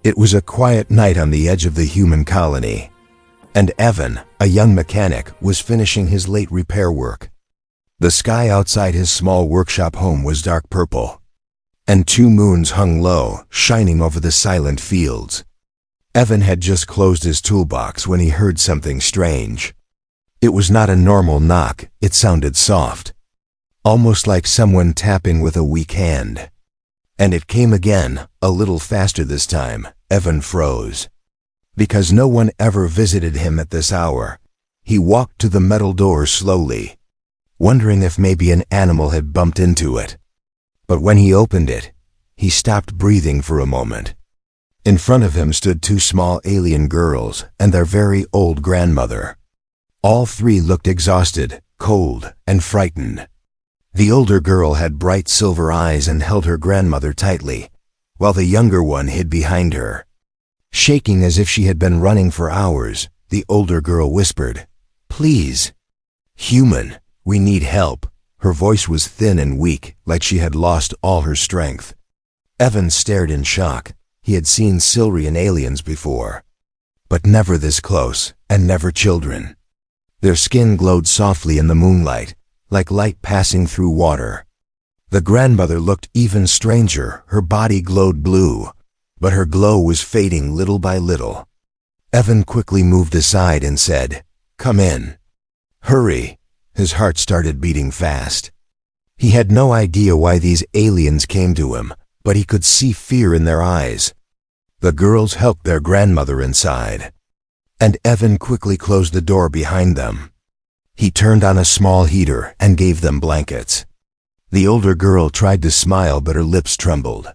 It was a quiet night on the edge of the human colony, and Evan, a young mechanic, was finishing his late repair work. The sky outside his small workshop home was dark purple, and 2 moons hung low, shining over the silent fields. Evan had just closed his toolbox when he heard something strange. It was not a normal knock, it sounded soft, almost like someone tapping with a weak hand. And it came again, a little faster this time. Evan froze. Because no one ever visited him at this hour, he walked to the metal door slowly, wondering if maybe an animal had bumped into it. But when he opened it, he stopped breathing for a moment. In front of him stood 2 small alien girls and their very old grandmother. All 3 looked exhausted, cold, and frightened. The older girl had bright silver eyes and held her grandmother tightly, while the younger one hid behind her. Shaking as if she had been running for hours, the older girl whispered, "Please, human, we need help." Her voice was thin and weak, like she had lost all her strength. Evan stared in shock. He had seen Silurian aliens before, but never this close, and never children. Their skin glowed softly in the moonlight, like light passing through water. The grandmother looked even stranger. Her body glowed blue, but her glow was fading little by little. Evan quickly moved aside and said, "Come in. Hurry." His heart started beating fast. He had no idea why these aliens came to him, but he could see fear in their eyes. The girls helped their grandmother inside, and Evan quickly closed the door behind them. He turned on a small heater and gave them blankets. The older girl tried to smile, but her lips trembled.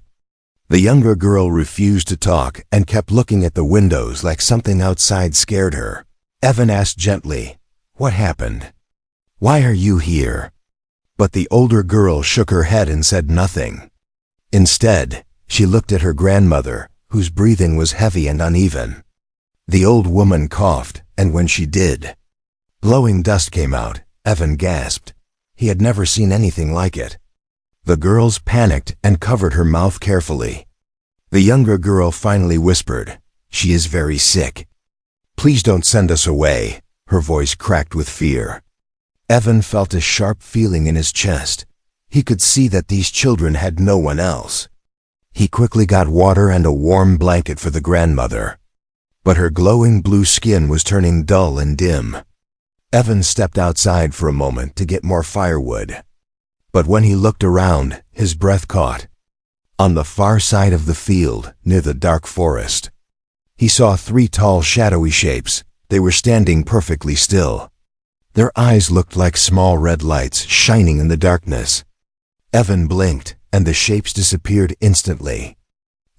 The younger girl refused to talk and kept looking at the windows like something outside scared her. Evan asked gently, "What happened? Why are you here?" But the older girl shook her head and said nothing. Instead, she looked at her grandmother, whose breathing was heavy and uneven. The old woman coughed, and when she did, glowing dust came out. Evan gasped. He had never seen anything like it. The girls panicked and covered her mouth carefully. The younger girl finally whispered, "She is very sick. Please don't send us away." Her voice cracked with fear. Evan felt a sharp feeling in his chest. He could see that these children had no one else. He quickly got water and a warm blanket for the grandmother, but her glowing blue skin was turning dull and dim. Evan stepped outside for a moment to get more firewood, but when he looked around, his breath caught. On the far side of the field, near the dark forest, he saw 3 tall shadowy shapes. They were standing perfectly still. Their eyes looked like small red lights shining in the darkness. Evan blinked, and the shapes disappeared instantly,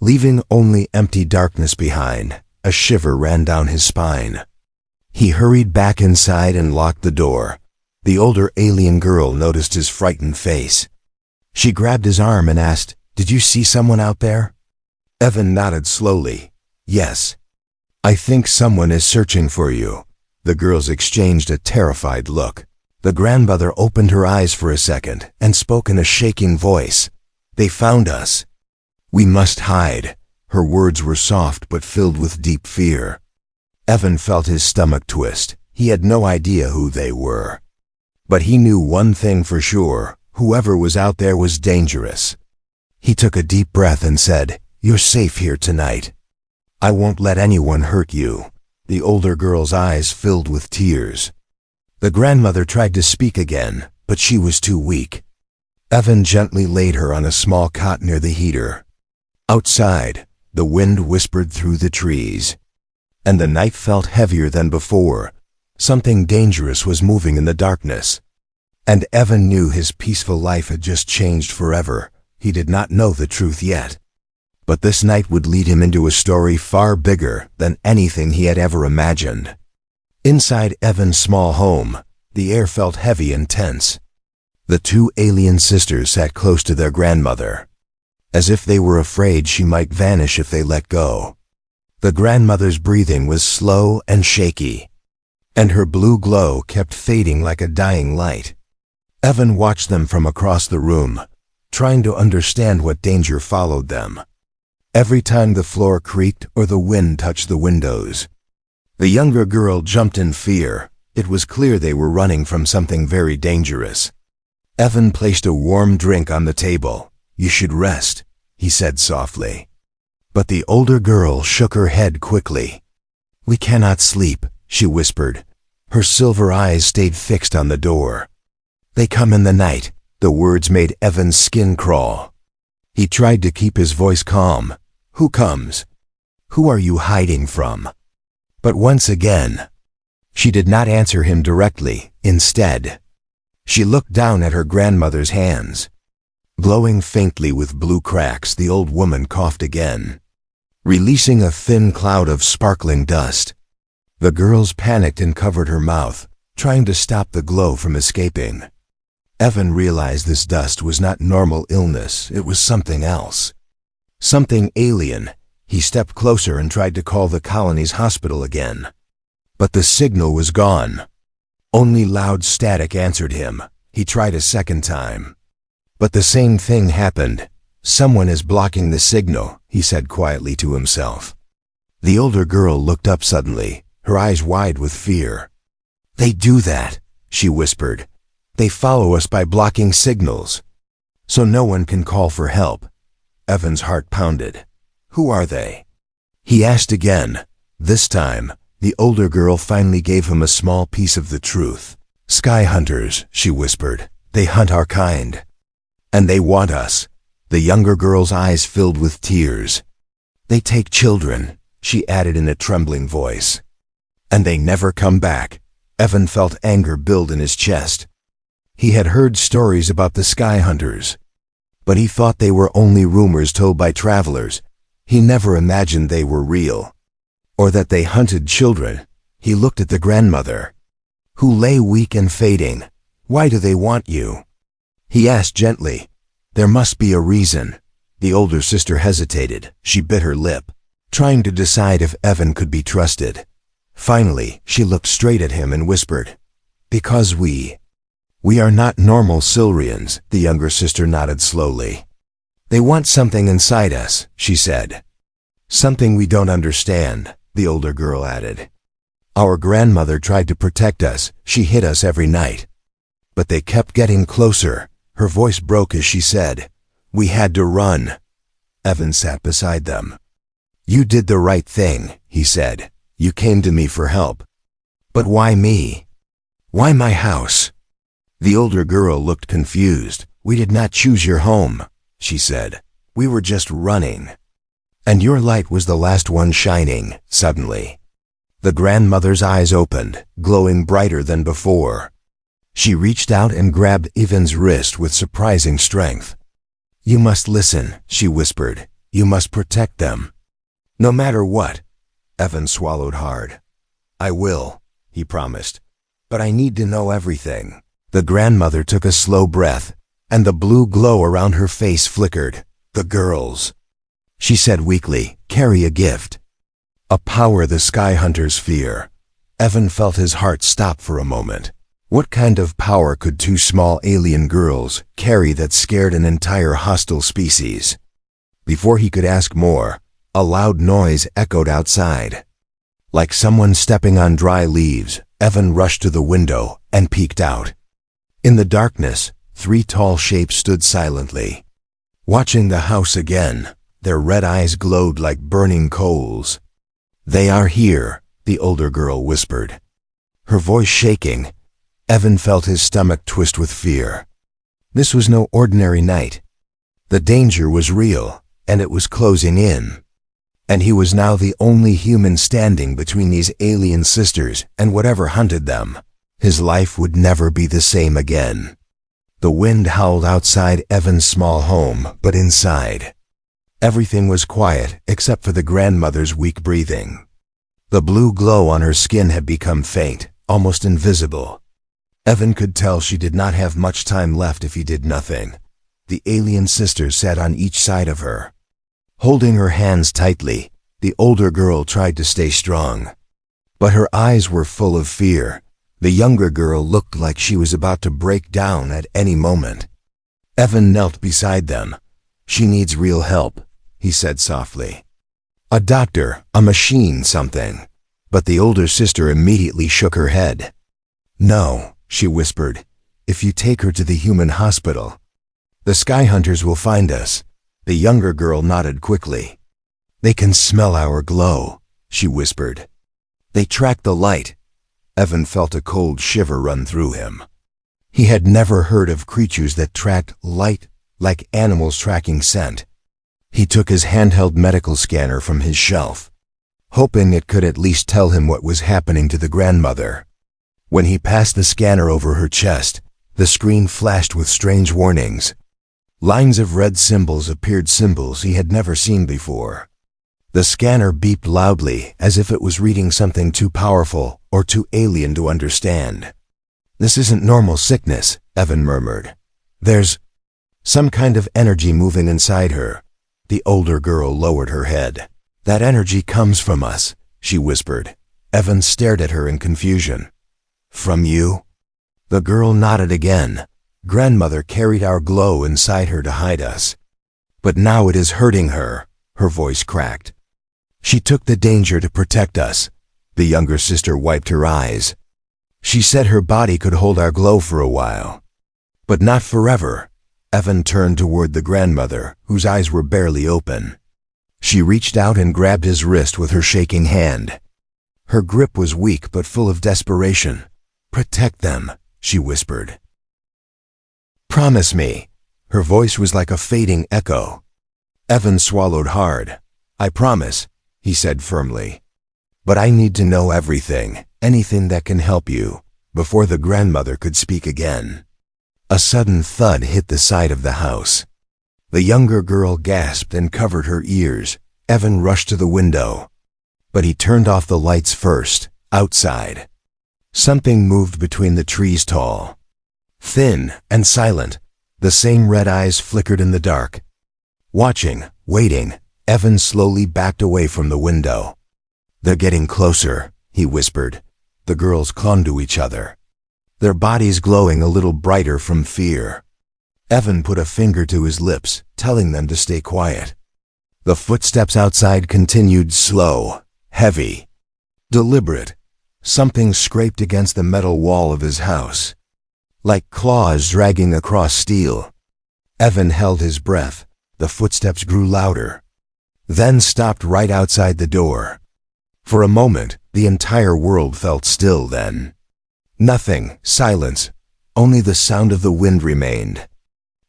leaving only empty darkness behind. A shiver ran down his spine. He hurried back inside and locked the door. The older alien girl noticed his frightened face. She grabbed his arm and asked, "Did you see someone out there?" Evan nodded slowly. "Yes. I think someone is searching for you." The girls exchanged a terrified look. The grandmother opened her eyes for a second and spoke in a shaking voice. "They found us. We must hide." Her words were soft but filled with deep fear. Evan felt his stomach twist. He had no idea who they were, but he knew one thing for sure: whoever was out there was dangerous. He took a deep breath and said, "You're safe here tonight. I won't let anyone hurt you." The older girl's eyes filled with tears. The grandmother tried to speak again, but she was too weak. Evan gently laid her on a small cot near the heater. Outside, the wind whispered through the trees, and the night felt heavier than before. Something dangerous was moving in the darkness, and Evan knew his peaceful life had just changed forever. He did not know the truth yet, but this night would lead him into a story far bigger than anything he had ever imagined. Inside Evan's small home, the air felt heavy and tense. The 2 alien sisters sat close to their grandmother, as if they were afraid she might vanish if they let go. The grandmother's breathing was slow and shaky, and her blue glow kept fading like a dying light. Evan watched them from across the room, trying to understand what danger followed them. every time the floor creaked or the wind touched the windows. The younger girl jumped in fear. It was clear they were running from something very dangerous. Evan placed a warm drink on the table. "You should rest," he said softly. But the older girl shook her head quickly. "We cannot sleep," she whispered. Her silver eyes stayed fixed on the door. "They come in the night." The words made Evan's skin crawl. He tried to keep his voice calm. "Who comes? Who are you hiding from?" But once again, she did not answer him directly. Instead, she looked down at her grandmother's hands. Glowing faintly with blue cracks, the old woman coughed again, releasing a thin cloud of sparkling dust. The girls panicked and covered her mouth, trying to stop the glow from escaping. Evan realized this dust was not normal illness, it was something else. Something alien. He stepped closer and tried to call the colony's hospital again. But the signal was gone. Only loud static answered him. He tried a second time. But the same thing happened. "Someone is blocking the signal," he said quietly to himself. The older girl looked up suddenly, her eyes wide with fear. "They do that," she whispered. "They follow us by blocking signals, so no one can call for help." Evan's heart pounded. "Who are they?" he asked again. This time, the older girl finally gave him a small piece of the truth. "Sky hunters," she whispered. "They hunt our kind. And they want us." The younger girl's eyes filled with tears. "They take children," she added in a trembling voice. "And they never come back." Evan felt anger build in his chest. He had heard stories about the sky hunters, but he thought they were only rumors told by travelers. He never imagined they were real, or that they hunted children. He looked at the grandmother, who lay weak and fading. "Why do they want you?" he asked gently. "There must be a reason." The older sister hesitated. She bit her lip, trying to decide if Evan could be trusted. Finally, she looked straight at him and whispered, "Because we are not normal Silrians." The younger sister nodded slowly. "They want something inside us," she said. "Something we don't understand," the older girl added. "Our grandmother tried to protect us. She hid us every night. But they kept getting closer." Her voice broke as she said, "We had to run." Evan sat beside them. "You did the right thing," he said. "You came to me for help." "But why me? Why my house?" The older girl looked confused. "We did not choose your home," she said. "We were just running. And your light was the last one shining." Suddenly, the grandmother's eyes opened, glowing brighter than before. She reached out and grabbed Evan's wrist with surprising strength. "You must listen," she whispered. "You must protect them. No matter what." Evan swallowed hard. "I will," he promised. "But I need to know everything." The grandmother took a slow breath, and the blue glow around her face flickered. "The girls," she said weakly, "carry a gift. A power the sky hunters fear." Evan felt his heart stop for a moment. What kind of power could two small alien girls carry that scared an entire hostile species? Before he could ask more, a loud noise echoed outside. Like someone stepping on dry leaves, Evan rushed to the window and peeked out. In the darkness, three tall shapes stood silently, watching the house again. Their red eyes glowed like burning coals. "They are here," the older girl whispered, her voice shaking. Evan felt his stomach twist with fear. This was no ordinary night. The danger was real, and it was closing in. And he was now the only human standing between these alien sisters and whatever hunted them. His life would never be the same again. The wind howled outside Evan's small home, but inside, everything was quiet except for the grandmother's weak breathing. The blue glow on her skin had become faint, almost invisible. Evan could tell she did not have much time left if he did nothing. The alien sisters sat on each side of her, holding her hands tightly. The older girl tried to stay strong, but her eyes were full of fear. The younger girl looked like she was about to break down at any moment. Evan knelt beside them. "She needs real help," he said softly. A doctor, a machine, something. But the older sister immediately shook her head. No, she whispered. If you take her to the human hospital, the sky hunters will find us. The younger girl nodded quickly. They can smell our glow, she whispered. They track the light. Evan felt a cold shiver run through him. He had never heard of creatures that tracked light like animals tracking scent. He took his handheld medical scanner from his shelf, hoping it could at least tell him what was happening to the grandmother. When he passed the scanner over her chest, the screen flashed with strange warnings. Lines of red symbols appeared, symbols he had never seen before. The scanner beeped loudly, as if it was reading something too powerful or too alien to understand. This isn't normal sickness, Evan murmured. There's some kind of energy moving inside her. The older girl lowered her head. That energy comes from us, she whispered. Evan stared at her in confusion. From you? The girl nodded again. Grandmother carried our glow inside her to hide us. But now it is hurting her, her voice cracked. She took the danger to protect us. The younger sister wiped her eyes. She said her body could hold our glow for a while. But not forever. Evan turned toward the grandmother, whose eyes were barely open. She reached out and grabbed his wrist with her shaking hand. Her grip was weak but full of desperation. Protect them, she whispered. Promise me. Her voice was like a fading echo. Evan swallowed hard. I promise, he said firmly. But I need to know everything, anything that can help you, before the grandmother could speak again. A sudden thud hit the side of the house. The younger girl gasped and covered her ears. Evan rushed to the window. But he turned off the lights first, outside. Something moved between the trees, tall, thin, and silent. The same red eyes flickered in the dark. Watching, waiting, Evan slowly backed away from the window. They're getting closer, he whispered. The girls clung to each other, their bodies glowing a little brighter from fear. Evan put a finger to his lips, telling them to stay quiet. The footsteps outside continued, slow, heavy, deliberate. Something scraped against the metal wall of his house, like claws dragging across steel. Evan held his breath. The footsteps grew louder, then stopped right outside the door. For a moment, the entire world felt still then. Nothing, silence, only the sound of the wind remained.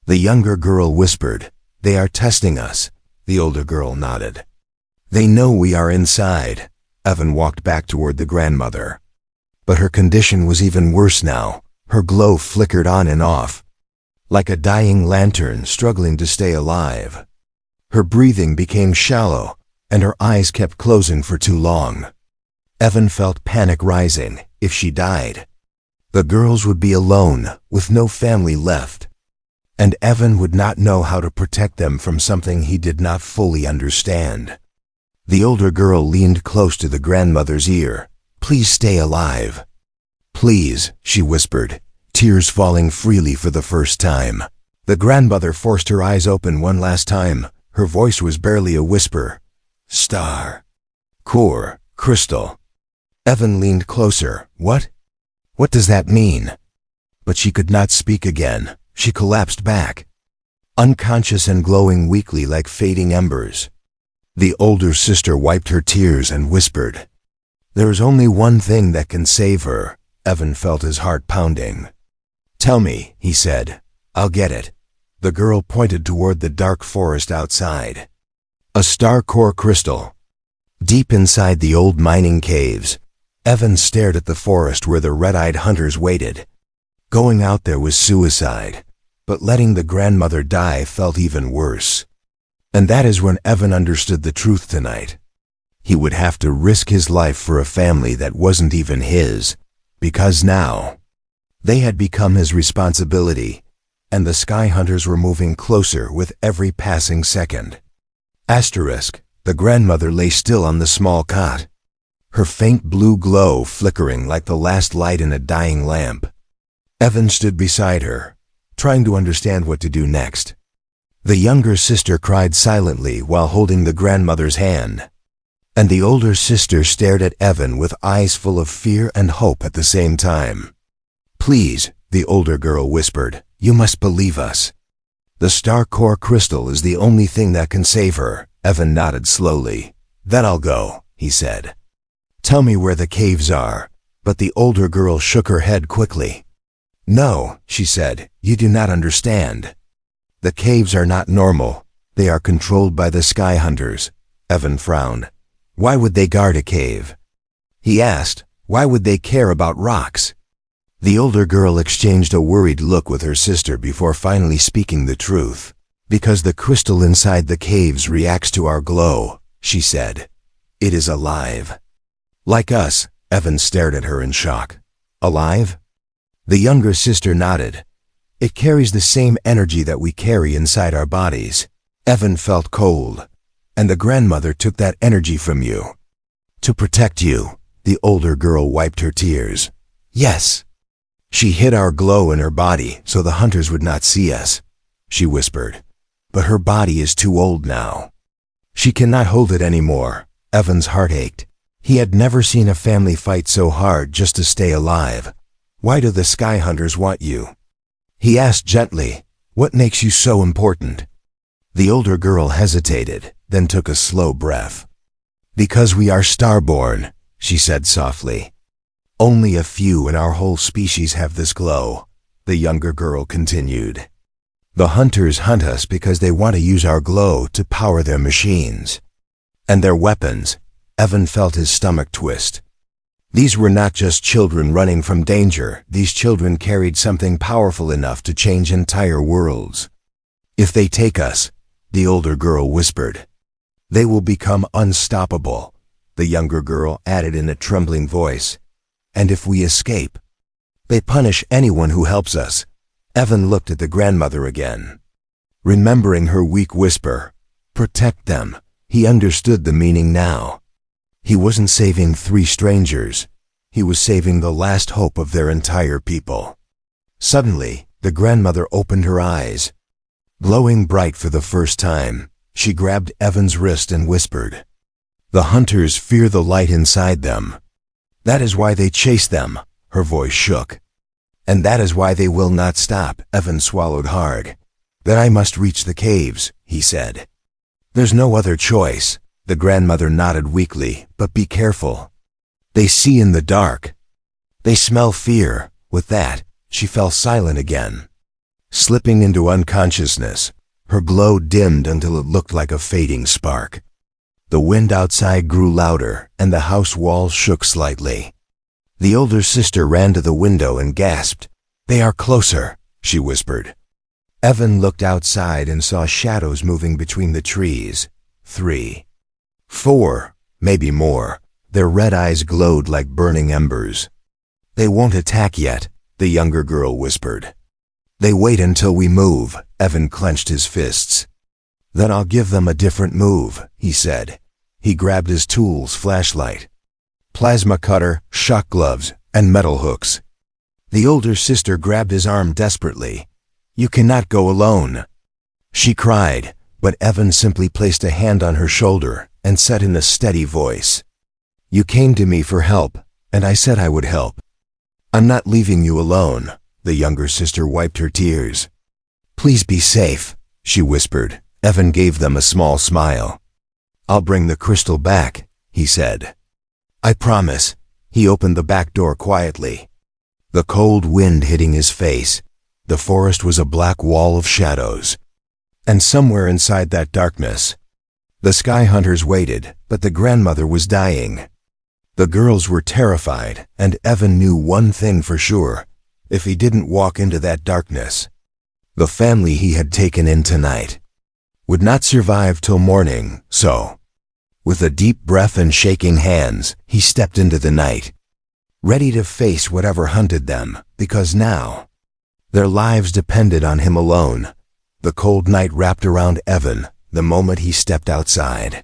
The younger girl whispered, "They are testing us." The older girl nodded. "They know we are inside." Evan walked back toward the grandmother. But her condition was even worse now. Her glow flickered on and off, like a dying lantern struggling to stay alive. Her breathing became shallow, and her eyes kept closing for too long. Evan felt panic rising. If she died, the girls would be alone, with no family left. And Evan would not know how to protect them from something he did not fully understand. The older girl leaned close to the grandmother's ear. "Please stay alive." "Please," she whispered, tears falling freely for the first time. The grandmother forced her eyes open one last time. Her voice was barely a whisper. "Star. Core. Crystal." Evan leaned closer. What? What does that mean?" But she could not speak again. She collapsed back, unconscious and glowing weakly like fading embers. The older sister wiped her tears and whispered, "There is only one thing that can save her." Evan felt his heart pounding. "Tell me," he said. "I'll get it." The girl pointed toward the dark forest outside. A star core crystal, deep inside the old mining caves. Evan stared at the forest where the red-eyed hunters waited. Going out there was suicide, but letting the grandmother die felt even worse. And that is when Evan understood the truth tonight. He would have to risk his life for a family that wasn't even his, because now they had become his responsibility, and the sky hunters were moving closer with every passing second. The grandmother lay still on the small cot, her faint blue glow flickering like the last light in a dying lamp. Evan stood beside her, trying to understand what to do next. The younger sister cried silently while holding the grandmother's hand, and the older sister stared at Evan with eyes full of fear and hope at the same time. "Please," the older girl whispered, "you must believe us. The star core crystal is the only thing that can save her." Evan nodded slowly. "Then I'll go," he said. "Tell me where the caves are." But the older girl shook her head quickly. "No," she said, "you do not understand. The caves are not normal. They are controlled by the sky hunters." Evan frowned. "Why would they guard a cave?" He asked, "Why would they care about rocks?" The older girl exchanged a worried look with her sister before finally speaking the truth. "Because the crystal inside the caves reacts to our glow," she said. "It is alive." "Like us?" Evan stared at her in shock. "Alive?" The younger sister nodded. "It carries the same energy that we carry inside our bodies." Evan felt cold. "And the grandmother took that energy from you." "To protect you." The older girl wiped her tears. "Yes. She hid our glow in her body so the hunters would not see us," she whispered. "But her body is too old now. She cannot hold it anymore." Evan's heart ached. He had never seen a family fight so hard just to stay alive. "Why do the sky hunters want you?" he asked gently. "What makes you so important?" The older girl hesitated, then took a slow breath. "Because we are starborn," she said softly. "Only a few in our whole species have this glow," the younger girl continued. "The hunters hunt us because they want to use our glow to power their machines. And their weapons." Evan felt his stomach twist. These were not just children running from danger. These children carried something powerful enough to change entire worlds. "If they take us," the older girl whispered, "they will become unstoppable," the younger girl added in a trembling voice. "And if we escape, they punish anyone who helps us." Evan looked at the grandmother again, remembering her weak whisper, "Protect them." He understood the meaning now. He wasn't saving 3 strangers. He was saving the last hope of their entire people. Suddenly, the grandmother opened her eyes. Glowing bright for the first time, she grabbed Evan's wrist and whispered, "The hunters fear the light inside them. That is why they chase them." Her voice shook. "And that is why they will not stop." Evan swallowed hard. "That I must reach the caves," he said. "There's no other choice." The grandmother nodded weakly. "But be careful. They see in the dark. They smell fear." With that, she fell silent again. Slipping into unconsciousness, her glow dimmed until it looked like a fading spark. The wind outside grew louder, and the house walls shook slightly. The older sister ran to the window and gasped. "They are closer," she whispered. Evan looked outside and saw shadows moving between the trees. 3, 4, maybe more. Their red eyes glowed like burning embers. "They won't attack yet," the younger girl whispered. "They wait until we move." Evan clenched his fists. "Then I'll give them a different move," he said. He grabbed his tools, flashlight, plasma cutter, shock gloves, and metal hooks. The older sister grabbed his arm desperately. "You cannot go alone," she cried, but Evan simply placed a hand on her shoulder and said in a steady voice, "You came to me for help, and I said I would help. I'm not leaving you alone." The younger sister wiped her tears. "Please be safe," she whispered. Evan gave them a small smile. "I'll bring the crystal back," he said. "I promise." He opened the back door quietly. The cold wind hitting his face. The forest was a black wall of shadows. And somewhere inside that darkness, the sky hunters waited, but the grandmother was dying. The girls were terrified, and Evan knew one thing for sure. If he didn't walk into that darkness, the family he had taken in tonight would not survive till morning. So, with a deep breath and shaking hands, he stepped into the night, ready to face whatever hunted them, because now their lives depended on him alone. The cold night wrapped around Evan the moment he stepped outside.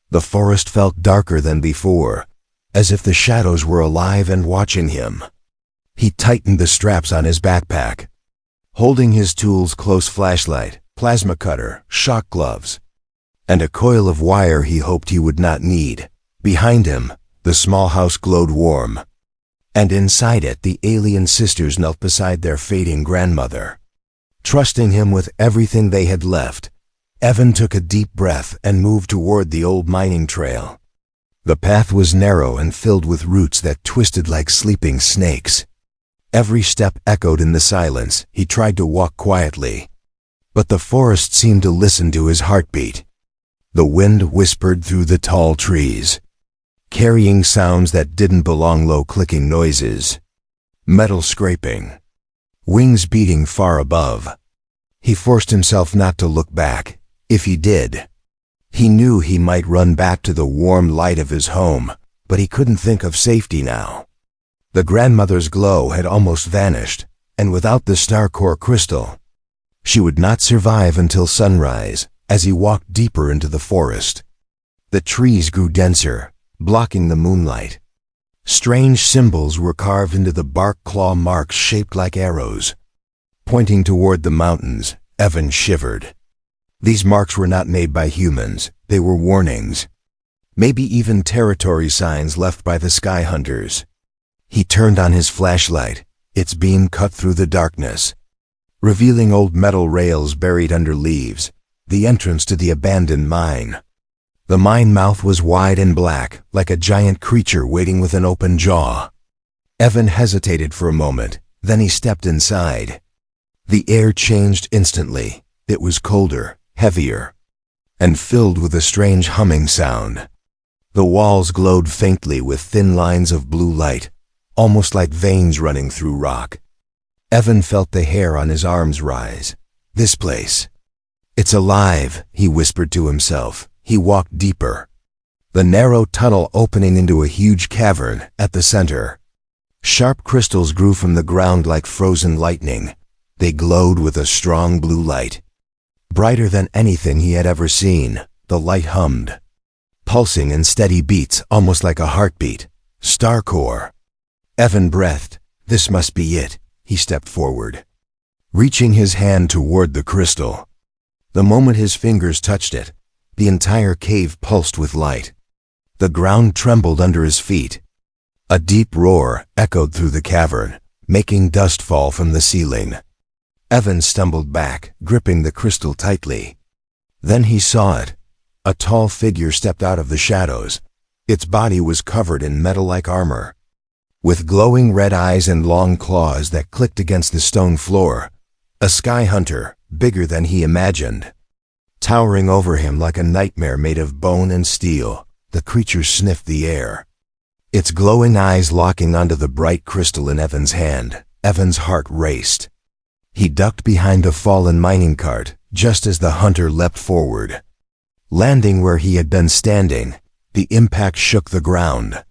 The forest felt darker than before, as if the shadows were alive and watching him. He tightened the straps on his backpack, holding his tools close, flashlight, plasma cutter, shock gloves, and a coil of wire he hoped he would not need. Behind him, the small house glowed warm, and inside it the alien sisters knelt beside their fading grandmother. Trusting him with everything they had left, Evan took a deep breath and moved toward the old mining trail. The path was narrow and filled with roots that twisted like sleeping snakes. Every step echoed in the silence. He tried to walk quietly, but the forest seemed to listen to his heartbeat. The wind whispered through the tall trees, carrying sounds that didn't belong, low clicking noises, metal scraping, wings beating far above. He forced himself not to look back. If he did, he knew he might run back to the warm light of his home, but he couldn't think of safety now. The grandmother's glow had almost vanished, and without the star core crystal, she would not survive until sunrise. As he walked deeper into the forest, the trees grew denser, blocking the moonlight. Strange symbols were carved into the bark, claw marks shaped like arrows, pointing toward the mountains. Evan shivered. These marks were not made by humans. They were warnings, maybe even territory signs left by the sky hunters. He turned on his flashlight. Its beam cut through the darkness, revealing old metal rails buried under leaves, the entrance to the abandoned mine. The mine mouth was wide and black, like a giant creature waiting with an open jaw. Evan hesitated for a moment, then he stepped inside. The air changed instantly. It was colder, heavier, and filled with a strange humming sound. The walls glowed faintly with thin lines of blue light, almost like veins running through rock. Evan felt the hair on his arms rise. This place, it's alive, he whispered to himself. He walked deeper, the narrow tunnel opening into a huge cavern at the center. Sharp crystals grew from the ground like frozen lightning. They glowed with a strong blue light, brighter than anything he had ever seen. The light hummed, pulsing in steady beats, almost like a heartbeat. Star core. Evan breathed. This must be it. He stepped forward, reaching his hand toward the crystal. The moment his fingers touched it, the entire cave pulsed with light. The ground trembled under his feet. A deep roar echoed through the cavern, making dust fall from the ceiling. Evan stumbled back, gripping the crystal tightly. Then he saw it. A tall figure stepped out of the shadows. Its body was covered in metal-like armor, with glowing red eyes and long claws that clicked against the stone floor. A sky hunter, bigger than he imagined, towering over him like a nightmare made of bone and steel. The creature sniffed the air, its glowing eyes locking onto the bright crystal in Evan's hand. Evan's heart raced. He ducked behind a fallen mining cart just as the hunter leapt forward. Landing where he had been standing, the impact shook the ground.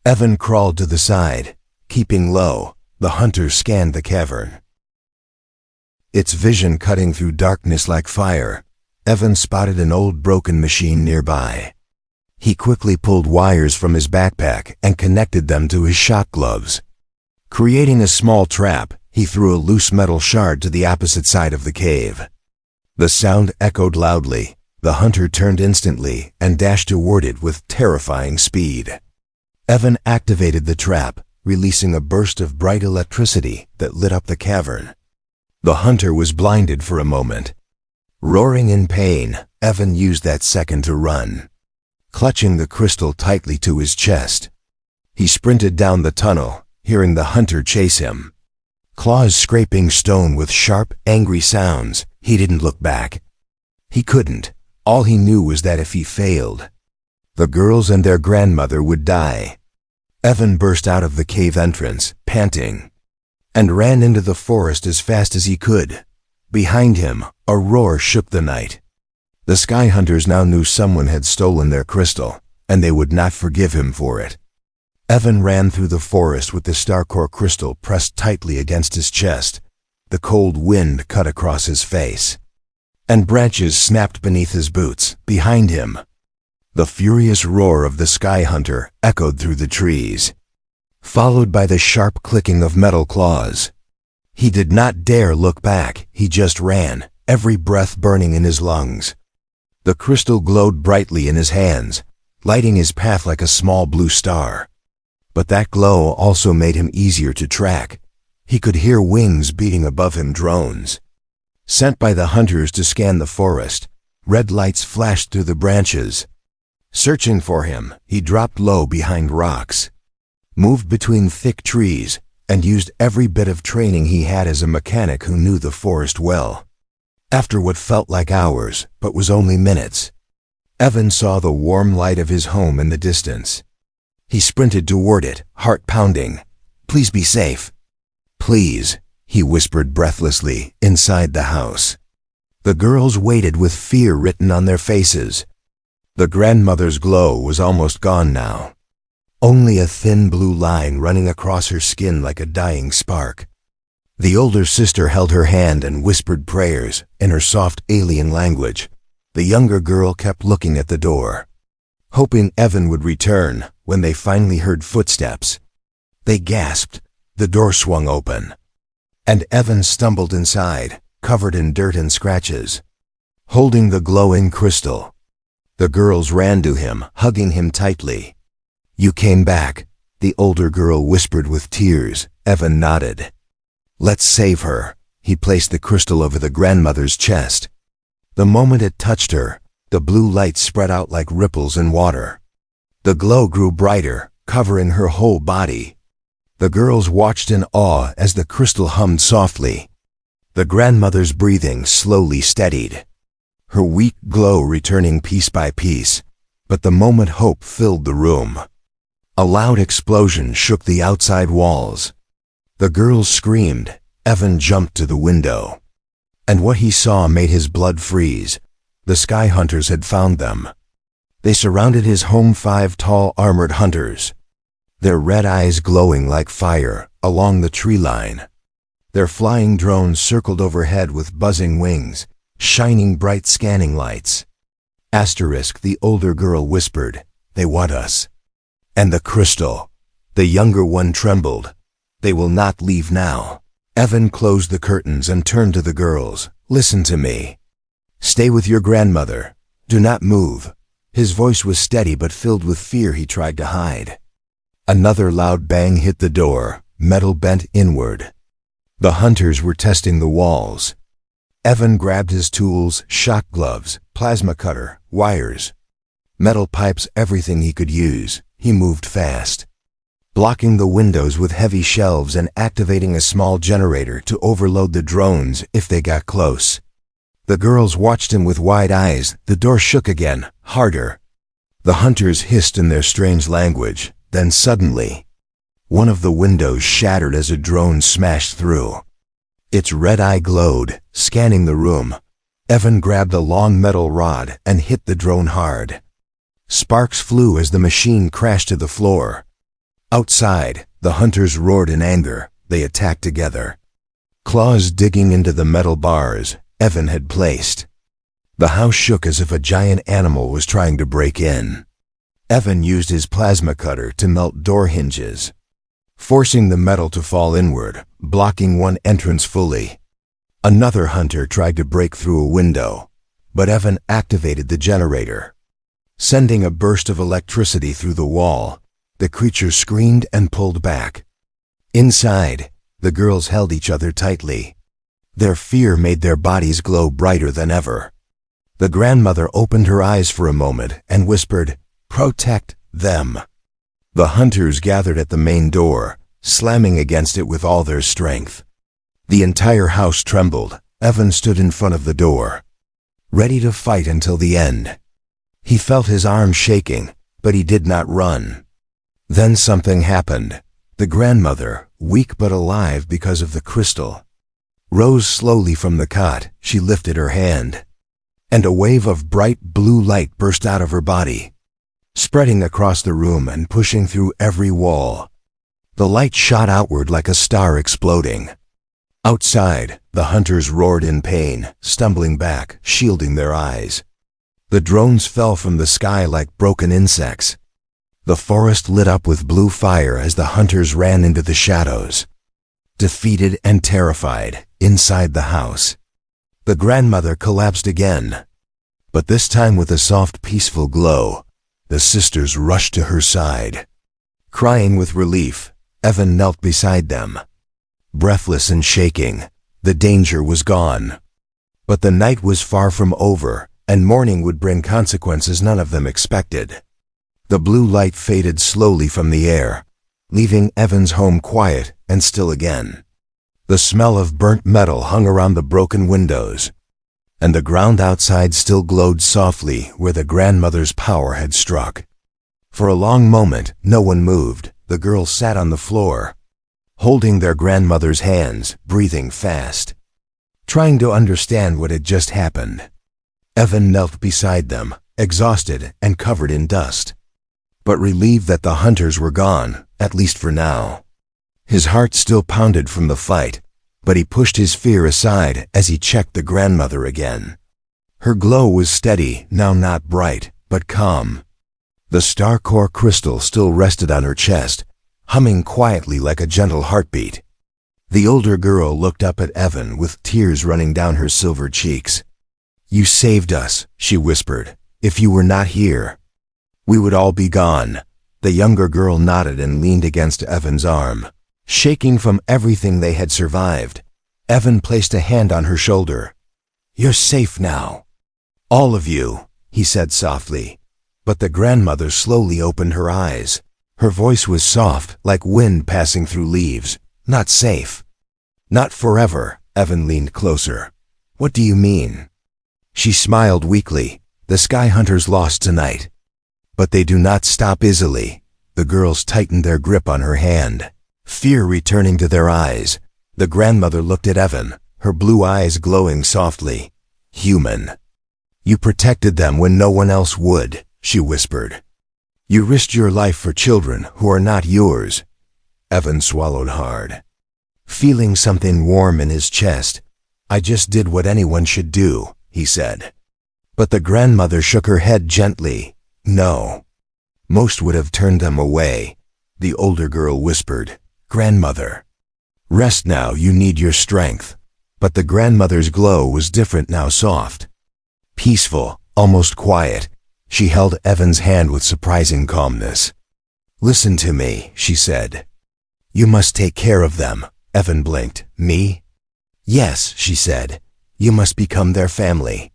Evan crawled to the side. Keeping low, the hunter scanned the cavern, its vision cutting through darkness like fire. Evan spotted an old broken machine nearby. He quickly pulled wires from his backpack and connected them to his shock gloves. Creating a small trap, he threw a loose metal shard to the opposite side of the cave. The sound echoed loudly. The hunter turned instantly and dashed toward it with terrifying speed. Evan activated the trap, releasing a burst of bright electricity that lit up the cavern. The hunter was blinded for a moment. Roaring in pain, Evan used that second to run, clutching the crystal tightly to his chest. He sprinted down the tunnel, hearing the hunter chase him, claws scraping stone with sharp, angry sounds. He didn't look back. He couldn't. All he knew was that if he failed, the girls and their grandmother would die. Evan burst out of the cave entrance, panting, and ran into the forest as fast as he could. Behind him, a roar shook the night. The sky hunters now knew someone had stolen their crystal, and they would not forgive him for it. Evan ran through the forest with the star core crystal pressed tightly against his chest. The cold wind cut across his face, and branches snapped beneath his boots. Behind him, the furious roar of the sky hunter echoed through the trees, followed by the sharp clicking of metal claws. He did not dare look back. He just ran, every breath burning in his lungs. The crystal glowed brightly in his hands, lighting his path like a small blue star. But that glow also made him easier to track. He could hear wings beating above him, drones sent by the hunters to scan the forest. Red lights flashed through the branches. Searching for him, he dropped low behind rocks, moved between thick trees, and used every bit of training he had as a mechanic who knew the forest well. After what felt like hours, but was only minutes, Evan saw the warm light of his home in the distance. He sprinted toward it, heart pounding. "Please be safe." "Please," he whispered breathlessly, inside the house. The girls waited with fear written on their faces. The grandmother's glow was almost gone now. Only a thin blue line running across her skin like a dying spark. The older sister held her hand and whispered prayers in her soft alien language. The younger girl kept looking at the door, hoping Evan would return. When they finally heard footsteps, they gasped. The door swung open, and Evan stumbled inside, covered in dirt and scratches, holding the glowing crystal. The girls ran to him, hugging him tightly. "You came back," the older girl whispered with tears. Evan nodded. "Let's save her." He placed the crystal over the grandmother's chest. The moment it touched her, the blue light spread out like ripples in water. The glow grew brighter, covering her whole body. The girls watched in awe as the crystal hummed softly. The grandmother's breathing slowly steadied, her weak glow returning piece by piece. But the moment hope filled the room. A loud explosion shook the outside walls. The girls screamed. Evan jumped to the window, and what he saw made his blood freeze. The sky hunters had found them. They surrounded his home, 5 tall armored hunters, their red eyes glowing like fire along the tree line. Their flying drones circled overhead with buzzing wings, shining bright scanning lights. Asterisk, the older girl whispered, "They want us." "And the crystal." The younger one trembled. "They will not leave now." Evan closed the curtains and turned to the girls. "Listen to me. Stay with your grandmother. Do not move." His voice was steady but filled with fear he tried to hide. Another loud bang hit the door, metal bent inward. The hunters were testing the walls. Evan grabbed his tools, shock gloves, plasma cutter, wires, metal pipes, everything he could use. He moved fast, blocking the windows with heavy shelves and activating a small generator to overload the drones if they got close. The girls watched him with wide eyes. The door shook again, harder. The hunters hissed in their strange language. Then suddenly, one of the windows shattered as a drone smashed through. Its red eye glowed, scanning the room. Evan grabbed a long metal rod and hit the drone hard. Sparks flew as the machine crashed to the floor. Outside, the hunters roared in anger. They attacked together, claws digging into the metal bars Evan had placed. The house shook as if a giant animal was trying to break in. Evan used his plasma cutter to melt door hinges, forcing the metal to fall inward, blocking one entrance fully. Another hunter tried to break through a window, but Evan activated the generator, sending a burst of electricity through the wall. The creature screamed and pulled back. Inside, the girls held each other tightly. Their fear made their bodies glow brighter than ever. The grandmother opened her eyes for a moment and whispered, "Protect them." The hunters gathered at the main door, slamming against it with all their strength. The entire house trembled. Evan stood in front of the door, ready to fight until the end. He felt his arms shaking, but he did not run. Then something happened. The grandmother, weak but alive because of the crystal, rose slowly from the cot. She lifted her hand, and a wave of bright blue light burst out of her body, spreading across the room and pushing through every wall. The light shot outward like a star exploding. Outside, the hunters roared in pain, stumbling back, shielding their eyes. The drones fell from the sky like broken insects. The forest lit up with blue fire as the hunters ran into the shadows. Defeated and terrified, inside the house, The grandmother collapsed again. But this time with a soft, peaceful glow, the sisters rushed to her side. Crying with relief, Evan knelt beside them. Breathless and shaking, the danger was gone. But the night was far from over, and morning would bring consequences none of them expected. The blue light faded slowly from the air, leaving Evan's home quiet and still again. The smell of burnt metal hung around the broken windows, and the ground outside still glowed softly where the grandmother's power had struck. For a long moment, no one moved. The girls sat on the floor, holding their grandmother's hands, breathing fast, trying to understand what had just happened. Evan knelt beside them, exhausted and covered in dust, but relieved that the hunters were gone, at least for now. His heart still pounded from the fight, but he pushed his fear aside as he checked the grandmother again. Her glow was steady, now not bright, but calm. The star core crystal still rested on her chest, humming quietly like a gentle heartbeat. The older girl looked up at Evan with tears running down her silver cheeks. "You saved us," she whispered. "If you were not here, we would all be gone." The younger girl nodded and leaned against Evan's arm, shaking from everything they had survived. Evan placed a hand on her shoulder. "You're safe now. All of you," he said softly. But the grandmother slowly opened her eyes. Her voice was soft, like wind passing through leaves. "Not safe. Not forever." Evan leaned closer. "What do you mean?" She smiled weakly. "The sky hunters lost tonight. But they do not stop easily." The girls tightened their grip on her hand, fear returning to their eyes. The grandmother looked at Evan, her blue eyes glowing softly. "Human. You protected them when no one else would," she whispered. "You risked your life for children who are not yours." Evan swallowed hard, feeling something warm in his chest. "I just did what anyone should do," he said. But the grandmother shook her head gently. "No. Most would have turned them away." The older girl whispered, "Grandmother, rest now, you need your strength." But the grandmother's glow was different now, soft, peaceful, almost quiet. She held Evan's hand with surprising calmness. "Listen to me," she said. "You must take care of them." Evan blinked. "Me?" "Yes," she said. "You must become their family,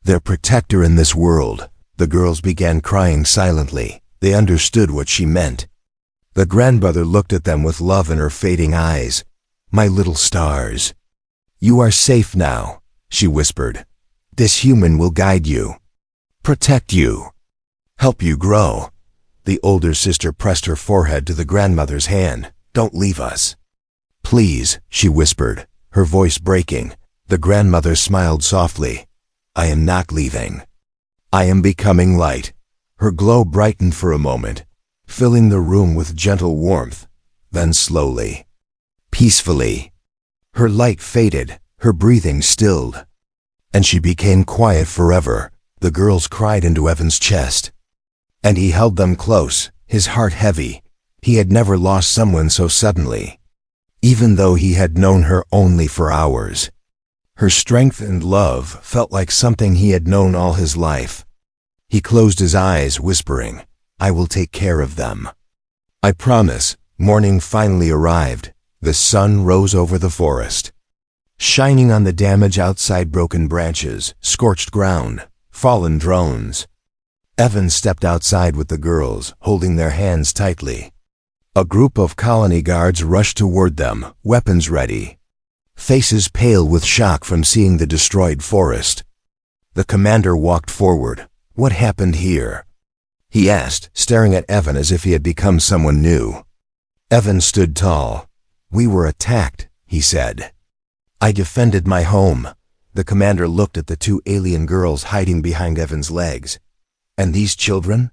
their protector in this world." The girls began crying silently. They understood what she meant. The grandmother looked at them with love in her fading eyes. "My little stars. You are safe now," she whispered. "This human will guide you, protect you, help you grow." The older sister pressed her forehead to the grandmother's hand. "Don't leave us. Please," she whispered, her voice breaking. The grandmother smiled softly. "I am not leaving. I am becoming light." Her glow brightened for a moment, filling the room with gentle warmth. Then slowly, peacefully, her light faded, her breathing stilled, and she became quiet forever. The girls cried into Evan's chest, and he held them close, his heart heavy. He had never lost someone so suddenly, even though he had known her only for hours. Her strength and love felt like something he had known all his life. He closed his eyes, whispering, "I will take care of them. I promise." Morning finally arrived. The sun rose over the forest, shining on the damage outside, broken branches, scorched ground, fallen drones. Evan stepped outside with the girls, holding their hands tightly. A group of colony guards rushed toward them, weapons ready, faces pale with shock from seeing the destroyed forest. The commander walked forward. "What happened here?" he asked, staring at Evan as if he had become someone new. Evan stood tall. "We were attacked," he said. "I defended my home." The commander looked at the two alien girls hiding behind Evan's legs. "And these children?"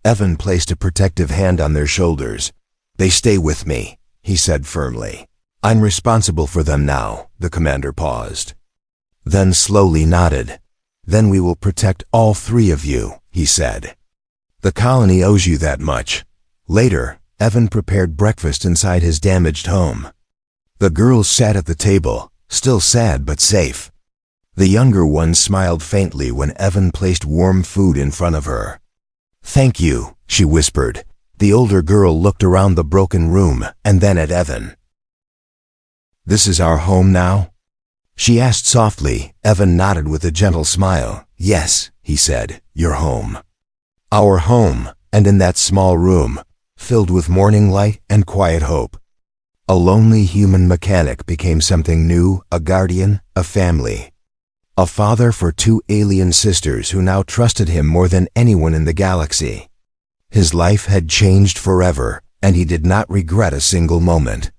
Evan placed a protective hand on their shoulders. "They stay with me," he said firmly. "I'm responsible for them now." The commander paused, then slowly nodded. "Then we will protect all three of you," he said. "The colony owes you that much." Later, Evan prepared breakfast inside his damaged home. The girls sat at the table, still sad but safe. The younger one smiled faintly when Evan placed warm food in front of her. "Thank you," she whispered. The older girl looked around the broken room and then at Evan. "This is our home now?" she asked softly. Evan nodded with a gentle smile. "Yes," he said, "your home." Our home, and in that small room, filled with morning light and quiet hope. A lonely human mechanic became something new, a guardian, a family. A father for two alien sisters who now trusted him more than anyone in the galaxy. His life had changed forever, and he did not regret a single moment.